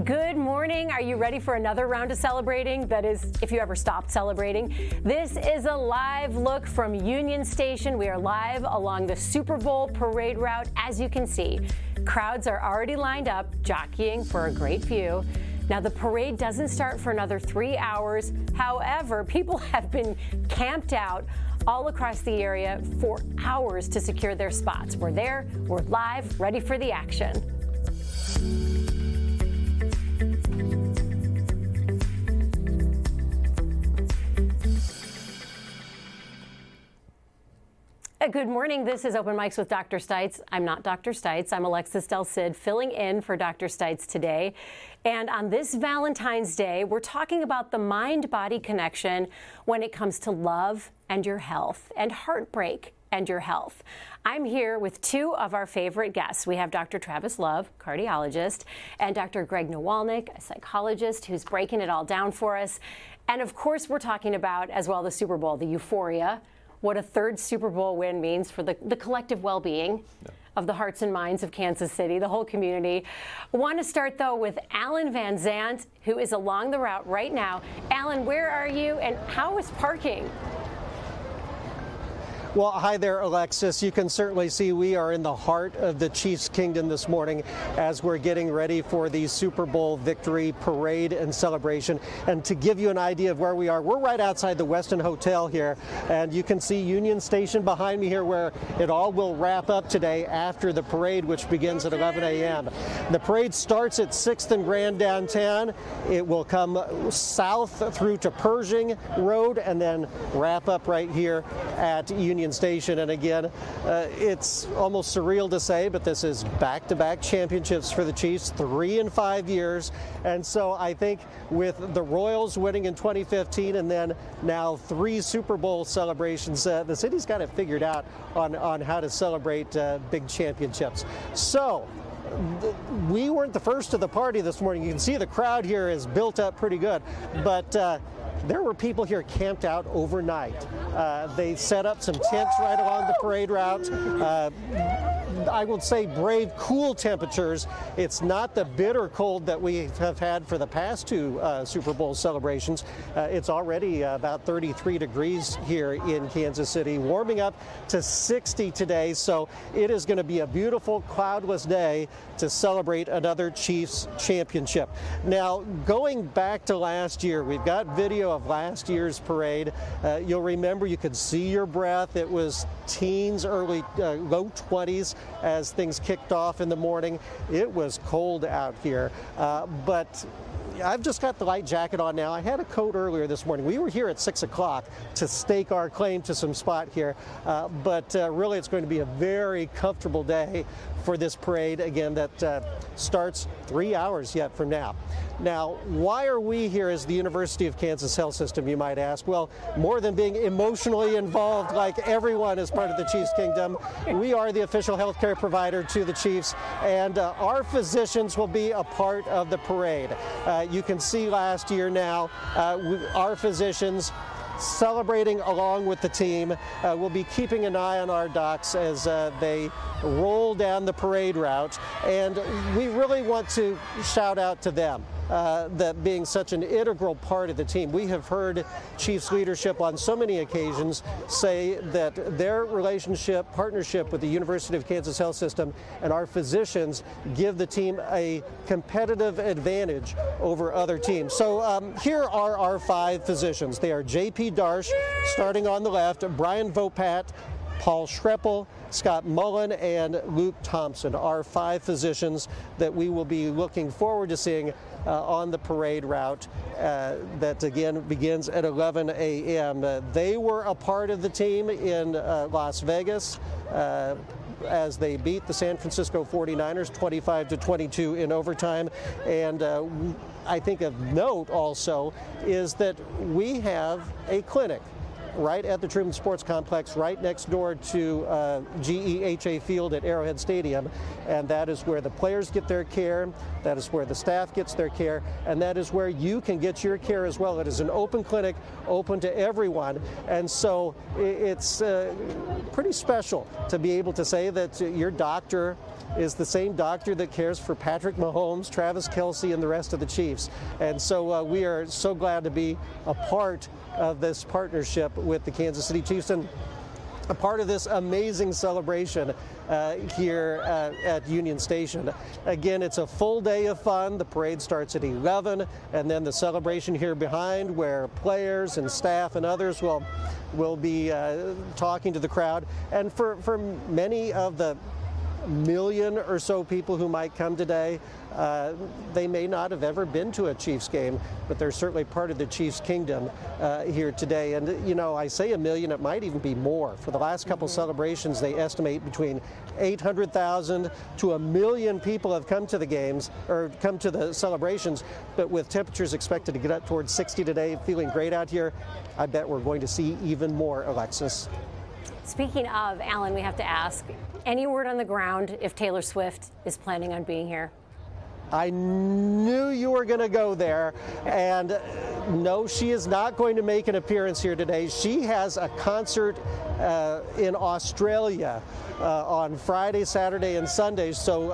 Good morning. Are you ready for another round of celebrating? That is, if you ever stopped celebrating. This is a live look from Union Station. We are live along the Super Bowl parade route. As you can see, crowds are already lined up, jockeying for a great view. Now, the parade doesn't start for another 3 hours. However, people have been camped out all across the area for hours to secure their spots. We're there, we're live, ready for the action. Good morning. This is Open Mics with Dr. Stites. I'm not Dr. Stites. I'm Alexis Del Cid, filling in for Dr. Stites today. And on this Valentine's Day, we're talking about the mind-body connection when it comes to love and your health, and heartbreak and your health. I'm here with two of our favorite guests. We have Dr. Travis Love, cardiologist, and Dr. Greg Nawalnik, a psychologist who's breaking it all down for us. And of course, we're talking about as well the Super Bowl, the euphoria, what a third Super Bowl win means for the collective well-being of the hearts and minds of Kansas City, the whole community. I want to start, though, with Alan Van Zant, who is along the route right now. Alan, where are you, and how is parking? Well, hi there, Alexis. You can certainly see we are in the heart of the Chiefs Kingdom this morning as we're getting ready for the Super Bowl victory parade and celebration. And to give you an idea of where we are, we're right outside the Westin Hotel here, and you can see Union Station behind me here where it all will wrap up today after the parade, which begins at 11 a.m. The parade starts at 6th and Grand downtown. It will come south through to Pershing Road and then wrap up right here at Union Station. And again, it's almost surreal to say, but this is back-to-back championships for the Chiefs, 3 in 5 years. And so I think with the Royals winning in 2015 and then now 3 Super Bowl celebrations, the city's got it figured out on how to celebrate big championships. So we weren't the first to the party this morning. You can see the crowd here is built up pretty good, but there were people here camped out overnight. They set up some tents right along the parade route. I would say brave, cool temperatures. It's not the bitter cold that we have had for the past 2 Super Bowl celebrations. It's already about 33 degrees here in Kansas City, warming up to 60 today. So it is going to be a beautiful, cloudless day to celebrate another Chiefs championship. Now, going back to last year, we've got video of last year's parade. You'll remember you could see your breath. It was teens, early low 20s as things kicked off in the morning. It was cold out here, but I've just got the light jacket on now. I had a coat earlier this morning. We were here at 6 o'clock to stake our claim to some spot here, but really it's going to be a very comfortable day for this parade, again, that starts 3 hours yet from now. Now, why are we here as the University of Kansas Health System, you might ask? Well, more than being emotionally involved like everyone as part of the Chiefs Kingdom, we are the official healthcare provider to the Chiefs, and our physicians will be a part of the parade. You can see last year now, our physicians celebrating along with the team. We'll be keeping an eye on our docs as they roll down the parade route, and we really want to shout out to them. That being such an integral part of the team. We have heard Chiefs leadership on so many occasions say that their partnership with the University of Kansas Health System and our physicians give the team a competitive advantage over other teams. So here are our 5 physicians. They are J.P. Darsh, starting on the left, Brian Vopat, Paul Schreppel, Scott Mullen, and Luke Thompson, are 5 physicians that we will be looking forward to seeing on the parade route that again begins at 11 a.m. They were a part of the team in Las Vegas as they beat the San Francisco 49ers 25-22 in overtime. And I think of note also is that we have a clinic right at the Truman Sports Complex, right next door to GEHA Field at Arrowhead Stadium. And that is where the players get their care, that is where the staff gets their care, and that is where you can get your care as well. It is an open clinic, open to everyone. And so it's pretty special to be able to say that your doctor is the same doctor that cares for Patrick Mahomes, Travis Kelce, and the rest of the Chiefs. And so we are so glad to be a part of this partnership with the Kansas City Chiefs and a part of this amazing celebration here at Union Station. Again, it's a full day of fun. The parade starts at 11, and then the celebration here behind where players and staff and others will be talking to the crowd. And for many of the million or so people who might come today, they may not have ever been to a Chiefs game, but they're certainly part of the Chiefs kingdom here today. And, you know, I say a million, it might even be more. For the last couple celebrations, they estimate between 800,000 to 1 million people have come to the games, or come to the celebrations. But with temperatures expected to get up towards 60 today, feeling great out here, I bet we're going to see even more, Alexis. Speaking of, Alan, we have to ask, any word on the ground if Taylor Swift is planning on being here? I knew you were going to go there, and no, she is not going to make an appearance here today. She has a concert in Australia on Friday, Saturday, and Sunday. So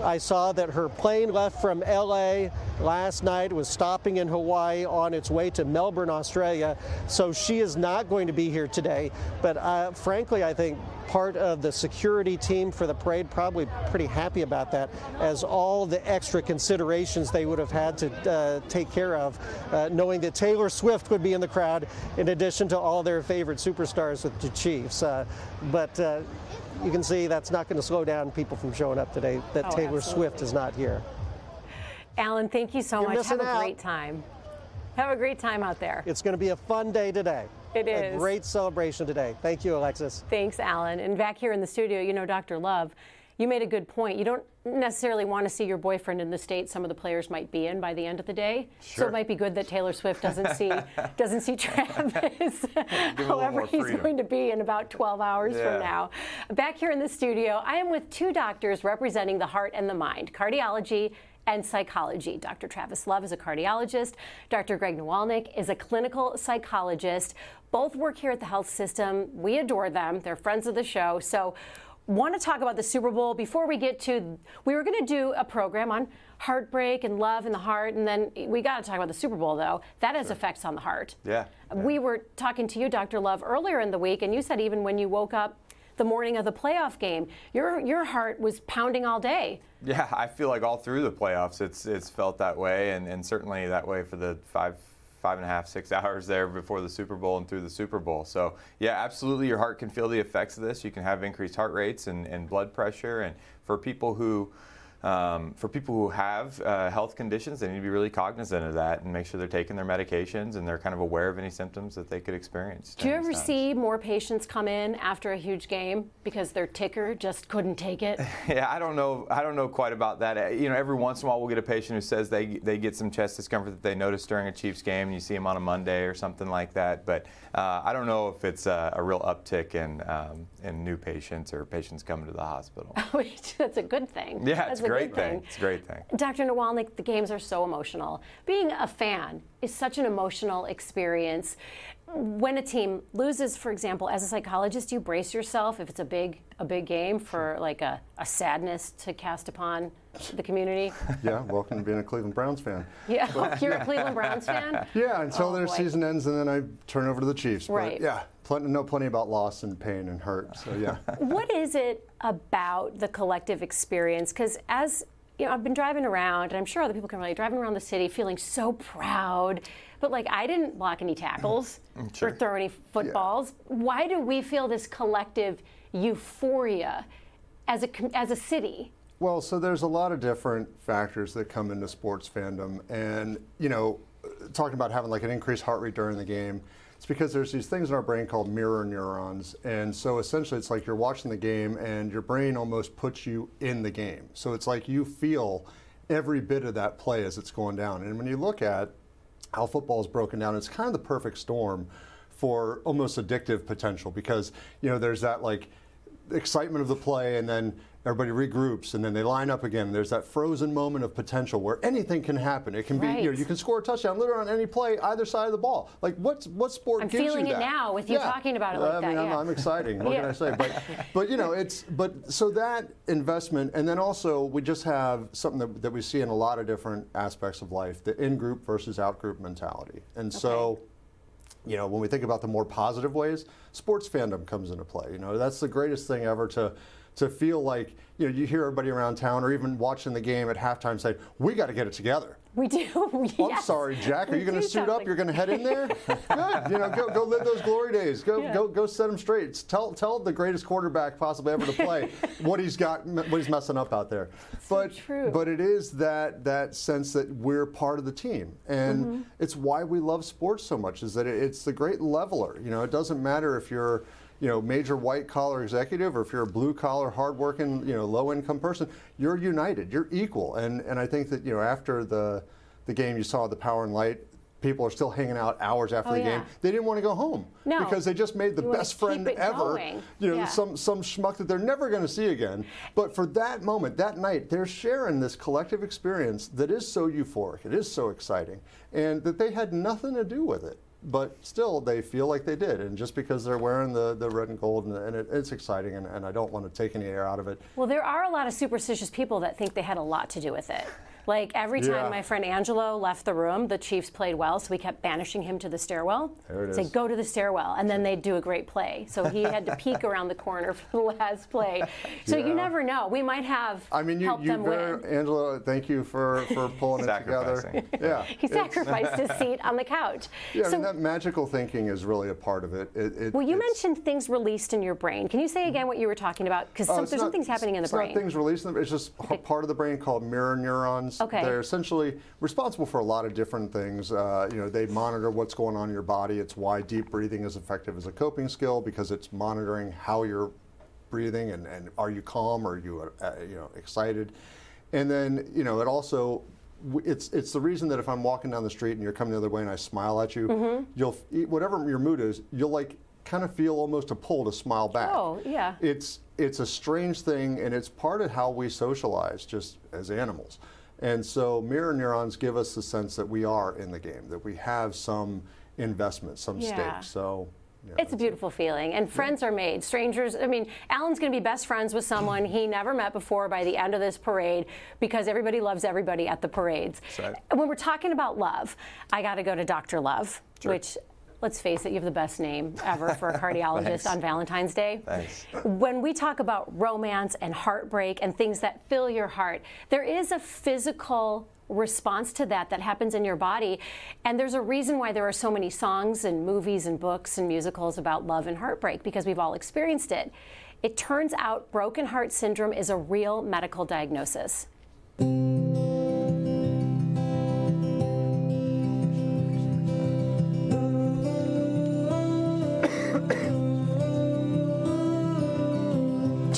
I saw that her plane left from LA last night, was stopping in Hawaii on its way to Melbourne, Australia. So she is not going to be here today. But frankly, I think part of the security team for the parade probably pretty happy about that, as all the extra considerations they would have had to take care of, knowing that Taylor Swift would be in the crowd in addition to all their favorite superstars with the Chiefs. But you can see that's not going to slow down people from showing up today, that Taylor Swift is not here. Alan, thank you so much. Have a great time. Have a great time out there. It's going to be a fun day today. It is. A great celebration today. Thank you, Alexis. Thanks, Alan. And back here in the studio, you know, Dr. Love, you made a good point. You don't necessarily want to see your boyfriend in the state some of the players might be in by the end of the day. Sure. So it might be good that Taylor Swift doesn't see Travis, however he's going to be in about 12 hours from now. Back here in the studio, I am with two doctors representing the heart and the mind, cardiology and psychology. Dr. Travis Love is a cardiologist. Dr. Greg Nawalnik is a clinical psychologist. Both work here at the health system. We adore them. They're friends of the show. So want to talk about the Super Bowl. Before we get to, we were going to do a program on heartbreak and love and the heart, and then we got to talk about the Super Bowl, though. That has effects on the heart. Yeah. We were talking to you, Dr. Love, earlier in the week, and you said even when you woke up the morning of the playoff game, your heart was pounding all day. Yeah, I feel like all through the playoffs it's felt that way, and certainly that way for the 5.5, 6 hours there before the Super Bowl and through the Super Bowl. So yeah, absolutely, your heart can feel the effects of this. You can have increased heart rates and blood pressure, and for people who have health conditions, they need to be really cognizant of that and make sure they're taking their medications and they're kind of aware of any symptoms that they could experience. Do you ever see more patients come in after a huge game because their ticker just couldn't take it? Yeah, I don't know quite about that. You know, every once in a while we'll get a patient who says they get some chest discomfort that they noticed during a Chiefs game, and you see them on a Monday or something like that. But I don't know if it's a real uptick in new patients or patients coming to the hospital. That's a good thing. Yeah, it's a great thing. It's a great thing. Dr. Nawalnik, the games are so emotional. Being a fan is such an emotional experience. When a team loses, for example, as a psychologist, you brace yourself if it's a big game for like a sadness to cast upon the community. Yeah, welcome to being a Cleveland Browns fan. Yeah, you're a Cleveland Browns fan? Yeah, until their season ends, and then I turn over to the Chiefs. Right. But yeah, plenty about loss and pain and hurt. So yeah. What is it about the collective experience? Because as you know, I've been driving around, and I'm sure other people can relate, driving around the city feeling so proud. But like, I didn't block any tackles or throw any footballs. Yeah. Why do we feel this collective euphoria as a city? Well, so there's a lot of different factors that come into sports fandom, and you know, talking about having like an increased heart rate during the game, it's because there's these things in our brain called mirror neurons, and so essentially it's like you're watching the game and your brain almost puts you in the game. So it's like you feel every bit of that play as it's going down. And when you look at how football is broken down, it's kind of the perfect storm for almost addictive potential, because there's that like excitement of the play, and then everybody regroups, and then they line up again. There's that frozen moment of potential where anything can happen. It can be, you can score a touchdown literally on any play, either side of the ball. Like what sport gives you that? I'm feeling it now with you talking about it like that. I'm exciting. What can I say? But so that investment, and then also we just have something that we see in a lot of different aspects of life: the in-group versus out-group mentality. And so, when we think about the more positive ways, sports fandom comes into play. That's the greatest thing ever to feel like, you hear everybody around town or even watching the game at halftime say, we got to get it together. We do. Yes. I'm sorry, Jack. Are you going to suit up? You're going to head in there? Good. Go live those glory days. Go set them straight. Tell the greatest quarterback possibly ever to play what he's messing up out there. But it is that sense that we're part of the team, and it's why we love sports so much. Is that it's the great leveler. It doesn't matter if you're major white-collar executive, or if you're a blue-collar, hard-working, low-income person, you're united, you're equal. And I think that, after the game, you saw the Power and Light, people are still hanging out hours after the game. They didn't want to go home because they just made the best friend ever. Some schmuck that they're never going to see again. But for that moment, that night, they're sharing this collective experience that is so euphoric, it is so exciting, and that they had nothing to do with it. But still, they feel like they did, and just because they're wearing the red and gold, and it's exciting, and I don't want to take any air out of it. Well, there are a lot of superstitious people that think they had a lot to do with it. Like every time my friend Angelo left the room, the Chiefs played well, so we kept banishing him to the stairwell. There it is. Say, go to the stairwell, and then they'd do a great play. So he had to peek around the corner for the last play. So you never know. We might have helped them win. Angelo, thank you for pulling it together. Yeah, he sacrificed his seat on the couch. Yeah, so, that magical thinking is really a part of it. Well, you mentioned things released in your brain. Can you say again what you were talking about? Because there's some things happening in the brain. It's not things released. It's just part of the brain called mirror neurons. They're essentially responsible for a lot of different things. They monitor what's going on in your body. It's why deep breathing is effective as a coping skill, because it's monitoring how you're breathing, and are you calm, or are you excited. And then it also, it's the reason that if I'm walking down the street and you're coming the other way and I smile at you, you'll, whatever your mood is, you'll like kind of feel almost a pull to smile back. Oh, yeah. It's a strange thing, and it's part of how we socialize just as animals. And so mirror neurons give us the sense that we are in the game, that we have some investment, some stake. So it's a beautiful feeling, and friends are made. Strangers, I mean, Alan's going to be best friends with someone he never met before by the end of this parade, because everybody loves everybody at the parades. Right. When we're talking about love, I got to go to Dr. Love, which, let's face it, you have the best name ever for a cardiologist on Valentine's Day. Thanks. When we talk about romance and heartbreak and things that fill your heart, there is a physical response to that happens in your body. And there's a reason why there are so many songs and movies and books and musicals about love and heartbreak, because we've all experienced it. It turns out broken heart syndrome is a real medical diagnosis. Do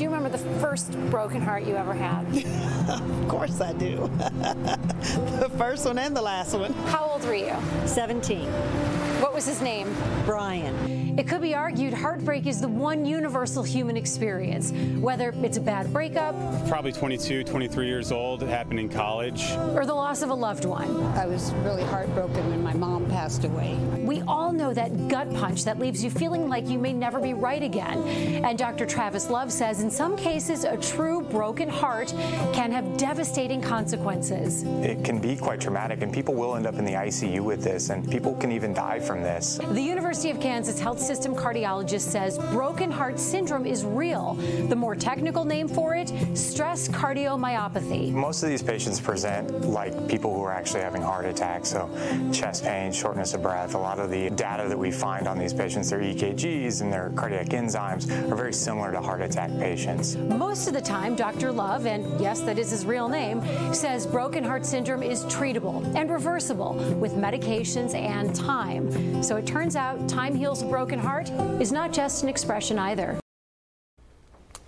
you remember the first broken heart you ever had? Of course I do. The first one and the last one. How old were you? 17. What was his name? Brian. It could be argued heartbreak is the one universal human experience, whether it's a bad breakup, probably 22, 23 years old, it happened in college, or the loss of a loved one. I was really heartbroken when my mom passed away. We all know that gut punch that leaves you feeling like you may never be right again. And Dr. Travis Love says in some cases, a true broken heart can have devastating consequences. It can be quite traumatic, and people will end up in the ICU with this, and people can even die from this. The University of Kansas Health System cardiologist says broken heart syndrome is real. The more technical name for it, stress cardiomyopathy. Most of these patients present like people who are actually having heart attacks, so chest pain, shortness of breath. A lot of the data that we find on these patients, their EKGs and their cardiac enzymes, are very similar to heart attack patients. Most of the time, Dr. Love, and yes, that is his real name, says broken heart syndrome is treatable and reversible with medications and time. So it turns out time heals a broken heart is not just an expression either.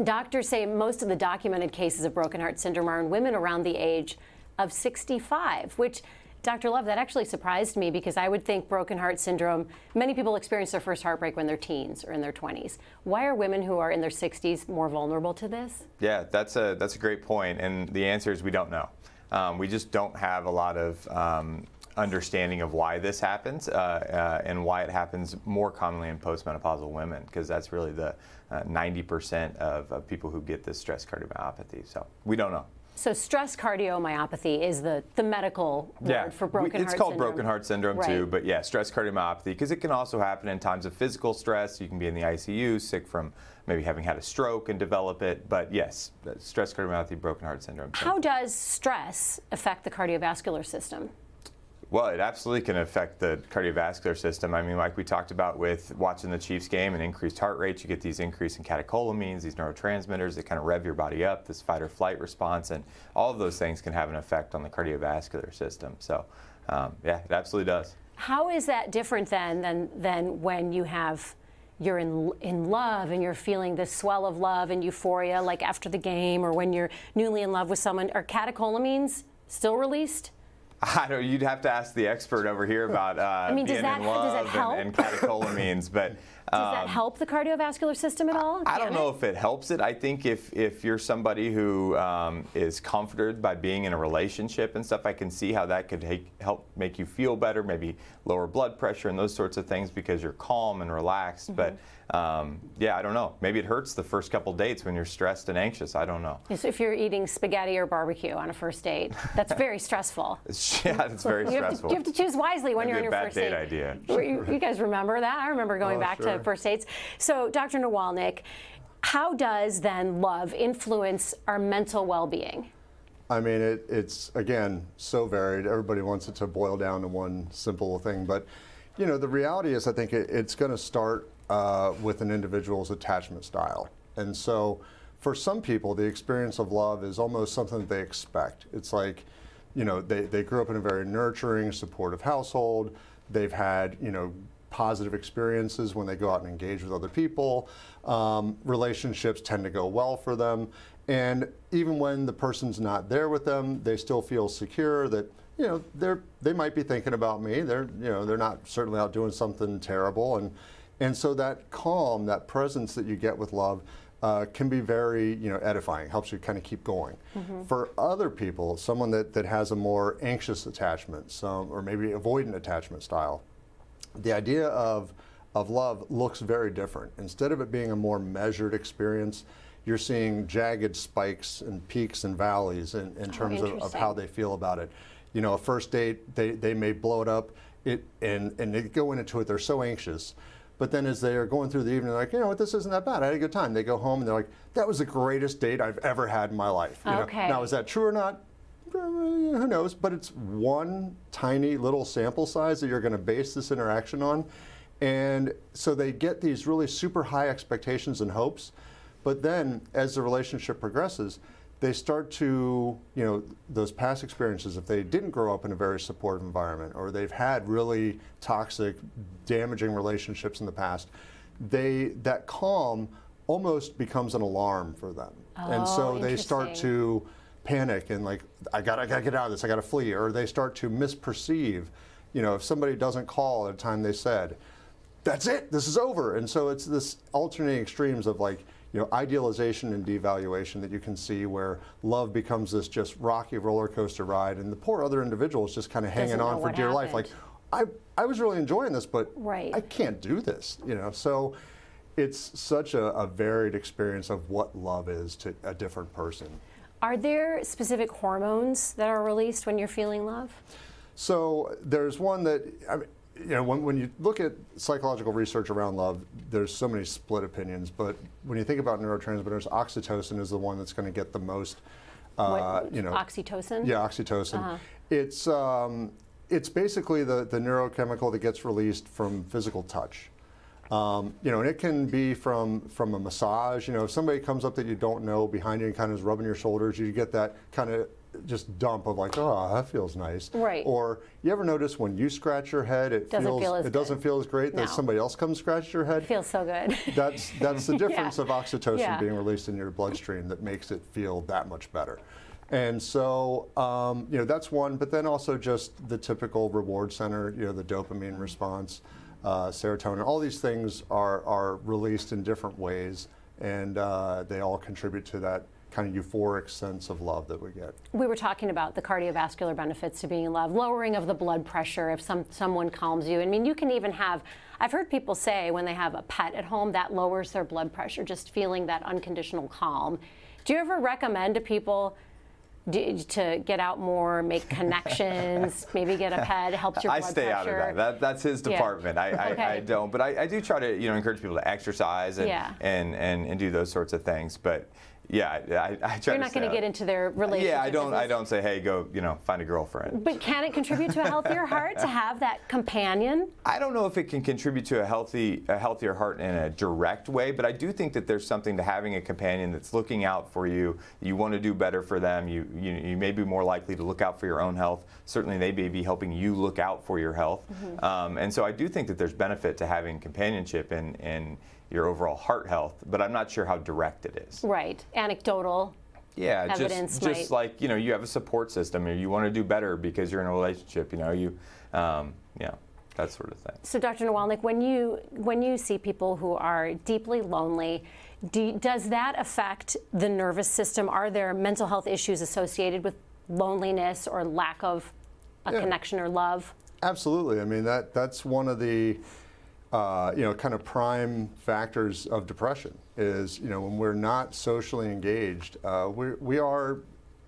Doctors say most of the documented cases of broken heart syndrome are in women around the age of 65, which Dr. Love, that actually surprised me because I would think broken heart syndrome, many people experience their first heartbreak when they're teens or in their 20s. Why are women who are in their 60s more vulnerable to this? Yeah, that's a great point, and the answer is we don't know. We just don't have a lot of understanding of why this happens and why it happens more commonly in postmenopausal women, because that's really the 90% of people who get this stress cardiomyopathy. So we don't know. So stress cardiomyopathy is the medical word for broken heart syndrome. It's called broken heart syndrome too, but yeah, stress cardiomyopathy, because it can also happen in times of physical stress. You can be in the ICU, sick from maybe having had a stroke and develop it. But yes, stress cardiomyopathy, broken heart syndrome. How does stress affect the cardiovascular system? Well, it absolutely can affect the cardiovascular system. I mean, like we talked about with watching the Chiefs game and increased heart rates, you get these increase in catecholamines, these neurotransmitters that kind of rev your body up, this fight or flight response, and all of those things can have an effect on the cardiovascular system. So, yeah, it absolutely does. How is that different than when you're in love and you're feeling this swell of love and euphoria, like after the game, or when you're newly in love with someone? Are catecholamines still released? I don't. You'd have to ask the expert over here about being in love and catecholamines, but does that help the cardiovascular system at all? I don't know if it helps it. I think if you're somebody who is comforted by being in a relationship and stuff, I can see how that could help make you feel better, maybe lower blood pressure and those sorts of things because you're calm and relaxed. But yeah, I don't know. Maybe it hurts the first couple dates when you're stressed and anxious. I don't know. So if you're eating spaghetti or barbecue on a first date, that's very stressful. Yeah, it's very stressful. You have to choose wisely when Maybe you're on your first date. bad date idea. You guys remember that? I remember going back to first dates. So, Dr. Nawalnik, how does then love influence our mental well-being? I mean, it's, again, so varied. Everybody wants it to boil down to one simple thing. But, you know, the reality is I think it's going to start with an individual's attachment style. And so for some people, the experience of love is almost something that they expect. It's like, you know, they grew up in a very nurturing, supportive household. They've had, you know, positive experiences when they go out and engage with other people. Relationships tend to go well for them. And even when the person's not there with them, they still feel secure that, you know, they might be thinking about me. They're not certainly out doing something terrible. And so that calm, that presence that you get with love can be very, you know, edifying, helps you kind of keep going. For other people, someone that has a more anxious attachment, or maybe avoidant attachment style, the idea of love looks very different. Instead of it being a more measured experience, you're seeing jagged spikes and peaks and valleys in terms of how they feel about it. You know, a first date, they may blow it up, and they go into it, they're so anxious. But then as they are going through the evening, they're like, you know what, this isn't that bad. I had a good time. They go home and they're like, that was the greatest date I've ever had in my life. You know? Now, is that true or not? Who knows? But it's one tiny little sample size that you're going to base this interaction on. And so they get these really super high expectations and hopes. But then as the relationship progresses, they start to, you know, those past experiences, if they didn't grow up in a very supportive environment, or they've had really toxic, damaging relationships in the past, that calm almost becomes an alarm for them. And so they start to panic and like, I gotta get out of this, I gotta flee. Or they start to misperceive, you know, if somebody doesn't call at a time they said, that's it, this is over. And so it's this alternating extremes of like, you know, idealization and devaluation that you can see where love becomes this just rocky roller coaster ride, and the poor other individual is just kind of hanging on for dear life. Like, I was really enjoying this, but I can't do this, you know. So it's such a varied experience of what love is to a different person. Are there specific hormones that are released when you're feeling love? So there's one that, I mean, you know, when you look at psychological research around love, there's so many split opinions. But when you think about neurotransmitters, oxytocin is the one that's going to get the most. You know, oxytocin. Yeah, oxytocin. It's basically the neurochemical that gets released from physical touch. You know, and it can be from a massage. You know, if somebody comes up that you don't know behind you and kind of is rubbing your shoulders, you get that kind of just dump of like, oh, that feels nice. Right. Or you ever notice when you scratch your head, it doesn't feel as great that somebody else comes scratch your head? It feels so good. That's the difference of oxytocin being released in your bloodstream that makes it feel that much better. And so, that's one, but then also just the typical reward center, the dopamine response, serotonin, all these things are released in different ways, and they all contribute to that kind of euphoric sense of love that we get. We were talking about the cardiovascular benefits to being in love, lowering of the blood pressure if someone calms you. I mean, you can even have, I've heard people say when they have a pet at home, that lowers their blood pressure, just feeling that unconditional calm. Do you ever recommend to people to get out more, make connections, maybe get a pet, helps your blood pressure? I stay out of that. That's his department. Yeah. I don't, but I do try to encourage people to exercise and do those sorts of things. But yeah, I try. You're not going to get into their relationship. Yeah, I don't say, hey, go find a girlfriend. But can it contribute to a healthier heart to have that companion? I don't know if it can contribute to a healthier heart in a direct way, but I do think that there's something to having a companion that's looking out for you. You want to do better for them. You may be more likely to look out for your own health. Certainly, they may be helping you look out for your health. Mm-hmm. And so I do think that there's benefit to having companionship in your overall heart health, but I'm not sure how direct it is. Right. Anecdotal. Yeah, evidence just like you have a support system, or you want to do better because you're in a relationship. That sort of thing. So, Dr. Nawalnik, when you see people who are deeply lonely, does that affect the nervous system? Are there mental health issues associated with loneliness or lack of a connection or love? Absolutely. I mean, that's one of the kind of prime factors of depression is, when we're not socially engaged, we are,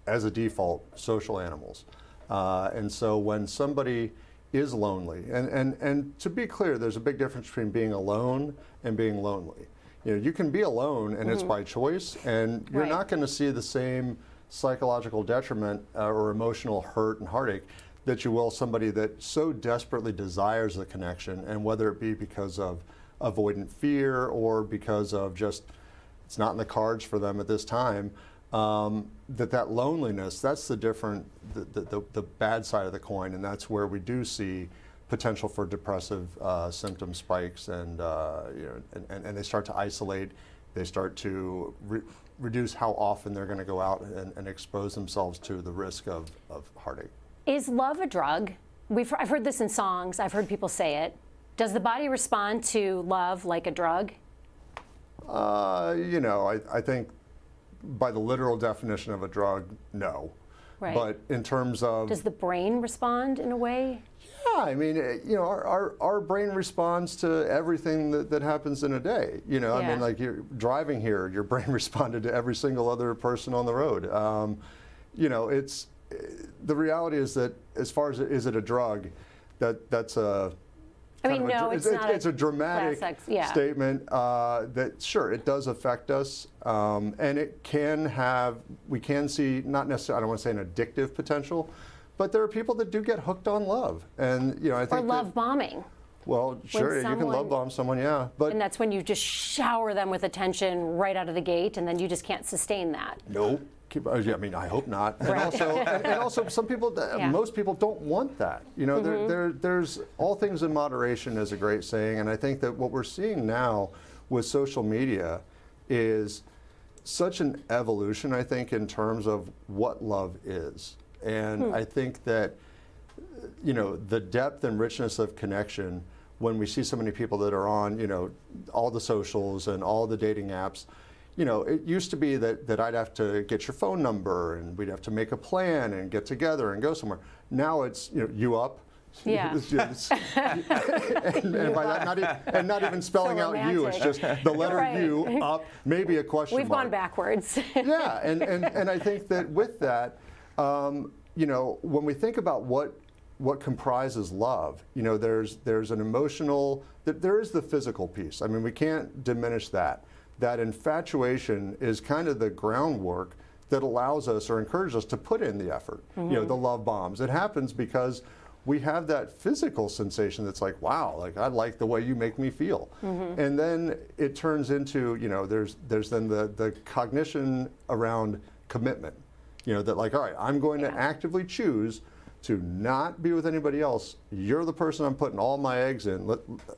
as a default, social animals. And so when somebody is lonely, and to be clear, there's a big difference between being alone and being lonely. You can be alone and it's by choice, and you're not going to see the same psychological detriment or emotional hurt and heartache that you will somebody that so desperately desires the connection, and whether it be because of avoidant fear or because of just it's not in the cards for them at this time, that loneliness, that's the bad side of the coin, and that's where we do see potential for depressive symptom spikes, and they start to isolate, they start to reduce how often they're going to go out and expose themselves to the risk of heartache. Is love a drug? I've heard this in songs. I've heard people say it. Does the body respond to love like a drug? I think by the literal definition of a drug, no. Right. But in terms of... Does the brain respond in a way? Yeah, I mean, our brain responds to everything that happens in a day. I mean, like you're driving here, your brain responded to every single other person on the road. It's... The reality is that as far as is it a drug, that's a... it's a dramatic statement that, sure, it does affect us, and it can we can see, not necessarily, I don't want to say an addictive potential, but there are people that do get hooked on love, and I think or love bombing. Well, sure, you can love bomb someone, yeah, but and that's when you just shower them with attention right out of the gate, and then you just can't sustain that. Nope. I mean, I hope not. Right. And also, some people, most people don't want that. There's all things in moderation is a great saying, and I think that what we're seeing now with social media is such an evolution, I think, in terms of what love is. And I think that, the depth and richness of connection, when we see so many people that are on, all the socials and all the dating apps, it used to be that I'd have to get your phone number and we'd have to make a plan and get together and go somewhere. Now it's, you up. Yeah. and by that, not even spelling so out you, it's just the letter U up, maybe a question mark. We've gone backwards. Yeah, and I think that with that, when we think about what comprises love, there's an emotional, there is the physical piece. I mean, we can't diminish that. That infatuation is kind of the groundwork that allows us or encourages us to put in the effort. The love bombs. It happens because we have that physical sensation that's like, wow, like I like the way you make me feel. And then it turns into, there's then the cognition around commitment. That like, all right, I'm going to actively choose to not be with anybody else. You're the person I'm putting all my eggs in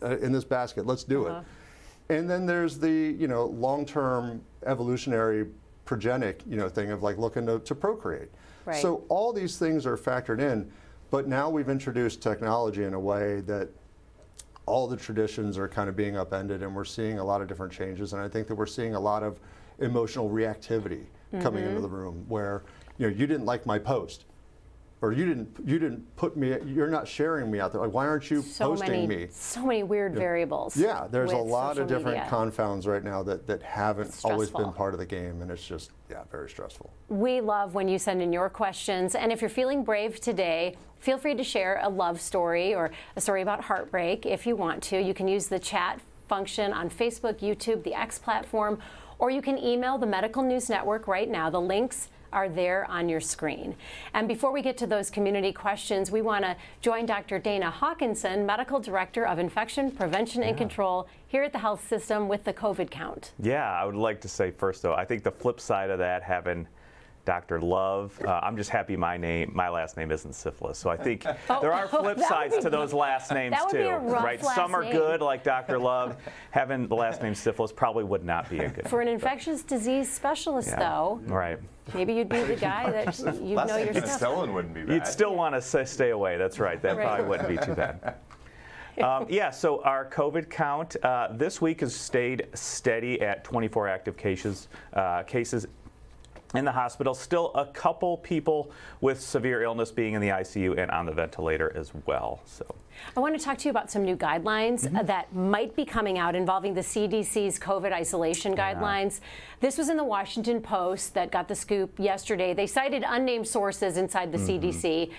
this basket. Let's do it. And then there's the long-term evolutionary progenic, thing of like looking to procreate. Right. So all these things are factored in, but now we've introduced technology in a way that all the traditions are kind of being upended, and we're seeing a lot of different changes. And I think that we're seeing a lot of emotional reactivity coming into the room, where you didn't like my post, or you didn't put me, you're not sharing me out there. Like, why aren't you posting me? So many weird variables. Yeah, there's a lot of different media. confounds right now that haven't always been part of the game, and it's just, very stressful. We love when you send in your questions, and if you're feeling brave today, feel free to share a love story or a story about heartbreak if you want to. You can use the chat function on Facebook, YouTube, the X platform, or you can email the Medical News Network right now. The links are there on your screen. And before we get to those community questions, we want to join Dr. Dana Hawkinson, Medical Director of Infection Prevention and Control here at the health system with the COVID count. Yeah, I would like to say first, though, I think the flip side of that, having Dr. Love, I'm just happy my last name isn't syphilis. So I think there are flip sides to those last names that would too. Be a rough right? Last Some are name. good, like Dr. Love. Having the last name syphilis probably would not be a good. For an infectious disease specialist, though, right? Maybe you'd be the guy that you'd know your stuff. Penicillin wouldn't be bad. You'd still want to stay away. That's right. That probably wouldn't be too bad. So our COVID count this week has stayed steady at 24 active cases in the hospital. Still a couple people with severe illness being in the ICU and on the ventilator as well. So I want to talk to you about some new guidelines that might be coming out involving the CDC's COVID isolation guidelines. This was in the Washington Post that got the scoop yesterday. They cited unnamed sources inside the CDC.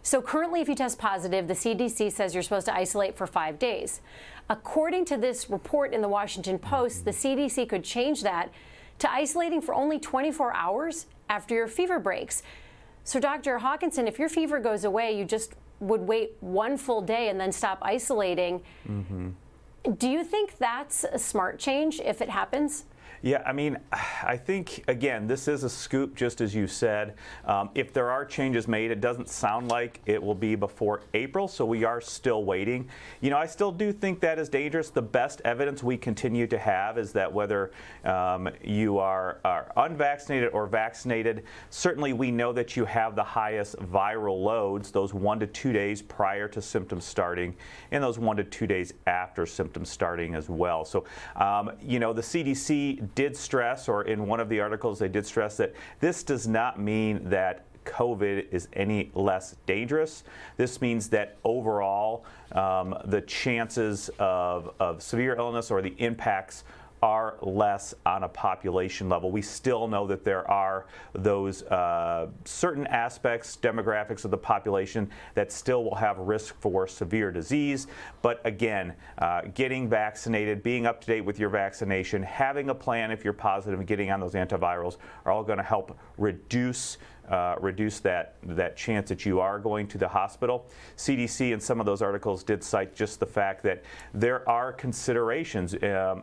So currently, if you test positive, the CDC says you're supposed to isolate for 5 days. According to this report in the Washington Post, the CDC could change that to isolating for only 24 hours after your fever breaks. So Dr. Hawkinson, if your fever goes away, you just would wait 1 full day and then stop isolating. Do you think that's a smart change if it happens? Yeah, I mean, I think, again, this is a scoop, just as you said. If there are changes made, it doesn't sound like it will be before April, so we are still waiting. I still do think that is dangerous. The best evidence we continue to have is that whether you are unvaccinated or vaccinated, certainly we know that you have the highest viral loads, those 1 to 2 days prior to symptoms starting, and those 1 to 2 days after symptoms starting as well. So, the CDC did stress, or in one of the articles they did stress, that this does not mean that COVID is any less dangerous. This means that overall the chances of severe illness or the impacts are less on a population level. We still know that there are those certain aspects, demographics of the population that still will have risk for severe disease. But again, getting vaccinated, being up to date with your vaccination, having a plan if you're positive, and getting on those antivirals are all going to help reduce that chance that you are going to the hospital. CDC in some of those articles did cite just the fact that there are considerations.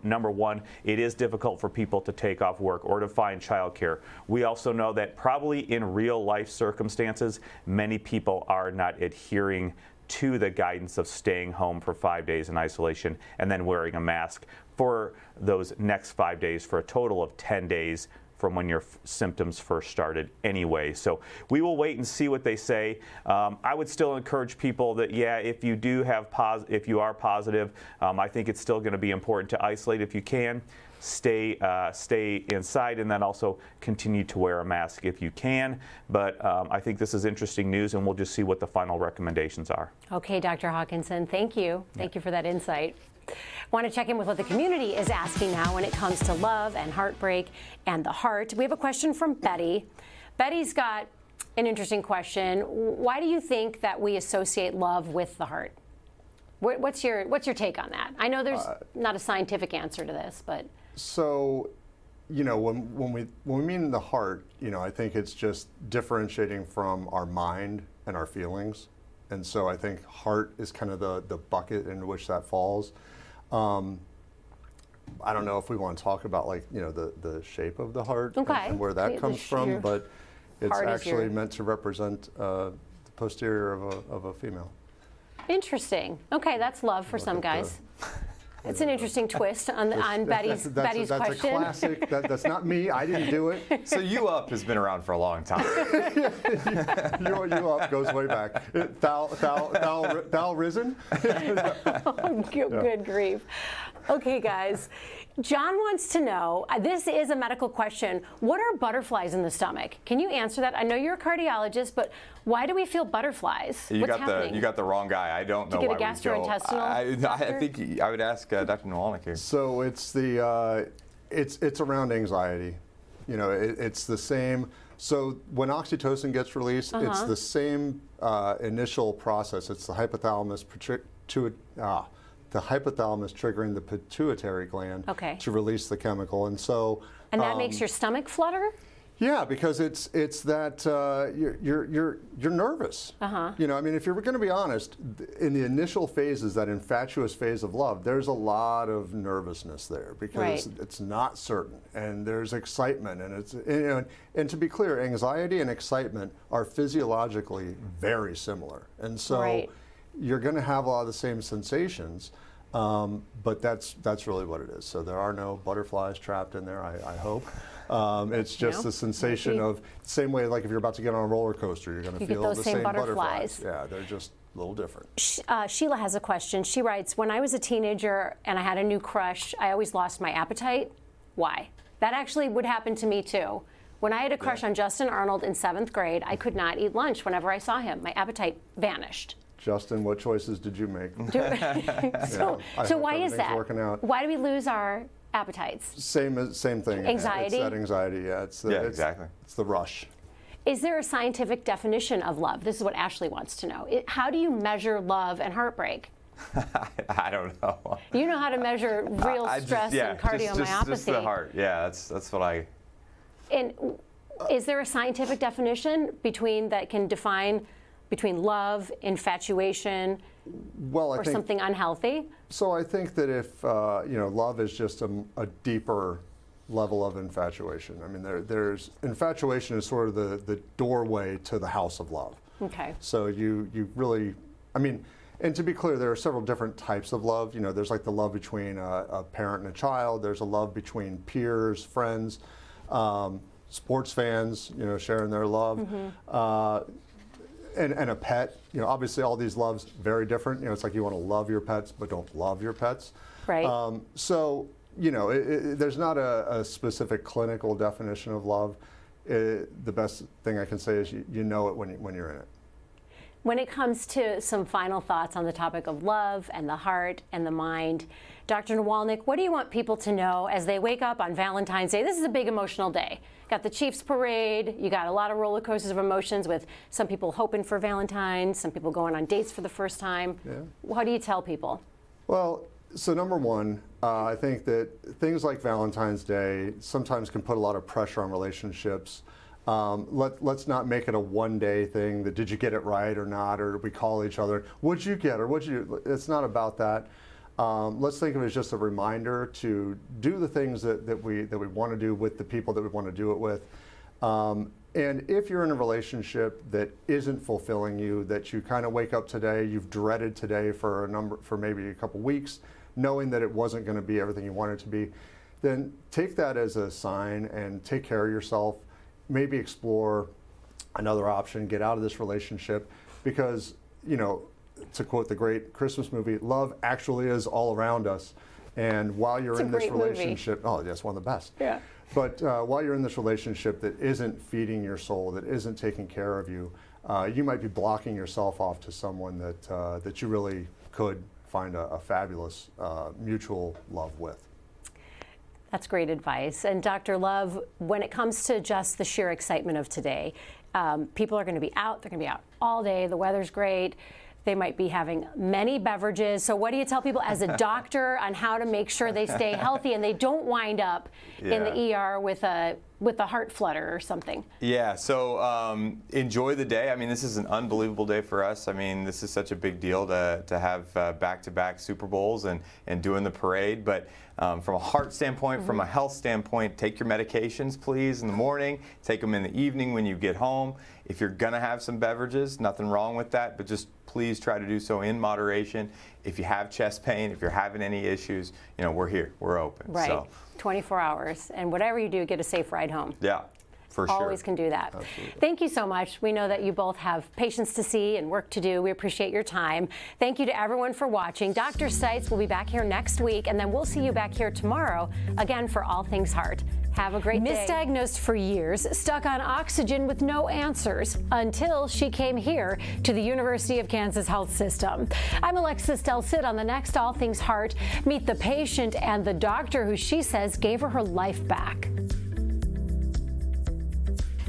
Number one, it is difficult for people to take off work or to find childcare. We also know that probably in real life circumstances, many people are not adhering to the guidance of staying home for 5 days in isolation and then wearing a mask for those next 5 days, for a total of 10 days from when your symptoms first started anyway. So we will wait and see what they say. I would still encourage people that, if you do have if you are positive, I think it's still going to be important to isolate if you can. Stay inside, and then also continue to wear a mask if you can. But I think this is interesting news, and we'll just see what the final recommendations are. Okay, Dr. Hawkinson, thank you. Thank you for that insight. Want to check in with what the community is asking now when it comes to love and heartbreak and the heart. We have a question from Betty. Betty's got an interesting question. Why do you think that we associate love with the heart? What's your take on that? I know there's not a scientific answer to this, but so, when we mean the heart, I think it's just differentiating from our mind and our feelings. And so I think heart is kind of the bucket in which that falls. I don't know if we want to talk about the shape of the heart and where that comes from, but it's actually meant to represent the posterior of a female. Interesting. Okay, that's love for some guys. It's an interesting twist on Betty's that's question. A classic. That's not me. I didn't do it. So You Up has been around for a long time. You Up goes way back. Thou Risen? Oh, good grief. Okay, guys. John wants to know, this is a medical question, what are butterflies in the stomach? Can you answer that? I know you're a cardiologist, but why do we feel butterflies? What's happening? You got the wrong guy. I don't know why we feel. To get a gastrointestinal I think I would ask Dr. Nawalnik here. So it's it's around anxiety. You know, it's the same. So when oxytocin gets released, it's the same initial process. It's the hypothalamus triggering the pituitary gland to release the chemical, and so. And that makes your stomach flutter? Yeah, because it's that you're nervous. You know, I mean, if you're going to be honest, in the initial phases, that infatuous phase of love, there's a lot of nervousness there because it's not certain, and there's excitement, and it's and to be clear, anxiety and excitement are physiologically very similar, and so you're going to have a lot of the same sensations. But that's really what it is. So there are no butterflies trapped in there, I hope. It's just the sensation of, same way like if you're about to get on a roller coaster, you're going to feel the same butterflies. Yeah, they're just a little different. Sheila has a question. She writes, when I was a teenager and I had a new crush, I always lost my appetite. Why? That actually would happen to me too. When I had a crush on Justin Arnold in 7th grade, I could not eat lunch whenever I saw him. My appetite vanished. Justin, what choices did you make? So why is that? Why do we lose our appetites? Same thing. Anxiety? It's that anxiety, yeah. Exactly. It's the rush. Is there a scientific definition of love? This is what Ashley wants to know. How do you measure love and heartbreak? I don't know. You know how to measure real stress and cardiomyopathy. Just the heart. Yeah, that's what I. And is there a scientific definition that can define between love, infatuation, or something unhealthy? So I think that if love is just a deeper level of infatuation. I mean, there's infatuation is sort of the doorway to the house of love. Okay. So you really, I mean, and to be clear, there are several different types of love. You know, there's like the love between a parent and a child. There's a love between peers, friends, sports fans. You know, sharing their love. And a pet, you know, obviously all these loves very different. You know, it's like you want to love your pets, but don't love your pets. Right. So, you know, there's not a specific clinical definition of love. The best thing I can say is you know it when you're in it. When it comes to some final thoughts on the topic of love and the heart and the mind, Dr. Nawalnik, what do you want people to know as they wake up on Valentine's Day? This is a big emotional day. Got the Chiefs parade, you got a lot of roller coasters of emotions with some people hoping for Valentine's, some people going on dates for the first time. Yeah. What do you tell people? Well, so number one, I think that things like Valentine's Day sometimes can put a lot of pressure on relationships. Let's not make it a one-day thing that did you get it right or not, or we call each other, what'd you get, or what'd you, it's not about that. Let's think of it as just a reminder to do the things that we want to do with the people that we want to do it with. And if you're in a relationship that isn't fulfilling you, that you kind of wake up today, you've dreaded today for maybe a couple weeks, knowing that it wasn't going to be everything you wanted it to be, then take that as a sign and take care of yourself. Maybe explore another option, get out of this relationship, because, you know, to quote the great Christmas movie, love actually is all around us. And while you're in this relationship, oh, that's one of the best. Yeah. But while you're in this relationship that isn't feeding your soul, that isn't taking care of you, you might be blocking yourself off to someone that you really could find a fabulous mutual love with. That's great advice. And Dr. Love, when it comes to just the sheer excitement of today, people are going to be out. They're going to be out all day. The weather's great. They might be having many beverages. So what do you tell people as a doctor on how to make sure they stay healthy and they don't wind up in the ER with a heart flutter or something? Yeah, so enjoy the day. I mean, this is an unbelievable day for us. I mean, this is such a big deal to have back-to-back Super Bowls and doing the parade. But From a heart standpoint, from a health standpoint, take your medications, please, in the morning. Take them in the evening when you get home. If you're going to have some beverages, nothing wrong with that, but just please try to do so in moderation. If you have chest pain, if you're having any issues, you know, we're here. We're open. Right. So. 24 hours. And whatever you do, get a safe ride home. Yeah. For sure. Always can do that. Absolutely. Thank you so much. We know that you both have patients to see and work to do. We appreciate your time. Thank you to everyone for watching. Dr. Stites will be back here next week, and then we'll see you back here tomorrow, again, for All Things Heart. Have a great day. Misdiagnosed for years, stuck on oxygen with no answers, until she came here to the University of Kansas Health System. I'm Alexis Del Cid. On the next All Things Heart, meet the patient and the doctor who she says gave her life back.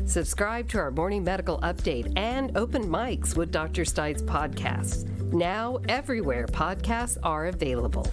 Subscribe to our morning medical update and Open Mics with Dr. Stites podcasts. Now, everywhere podcasts are available.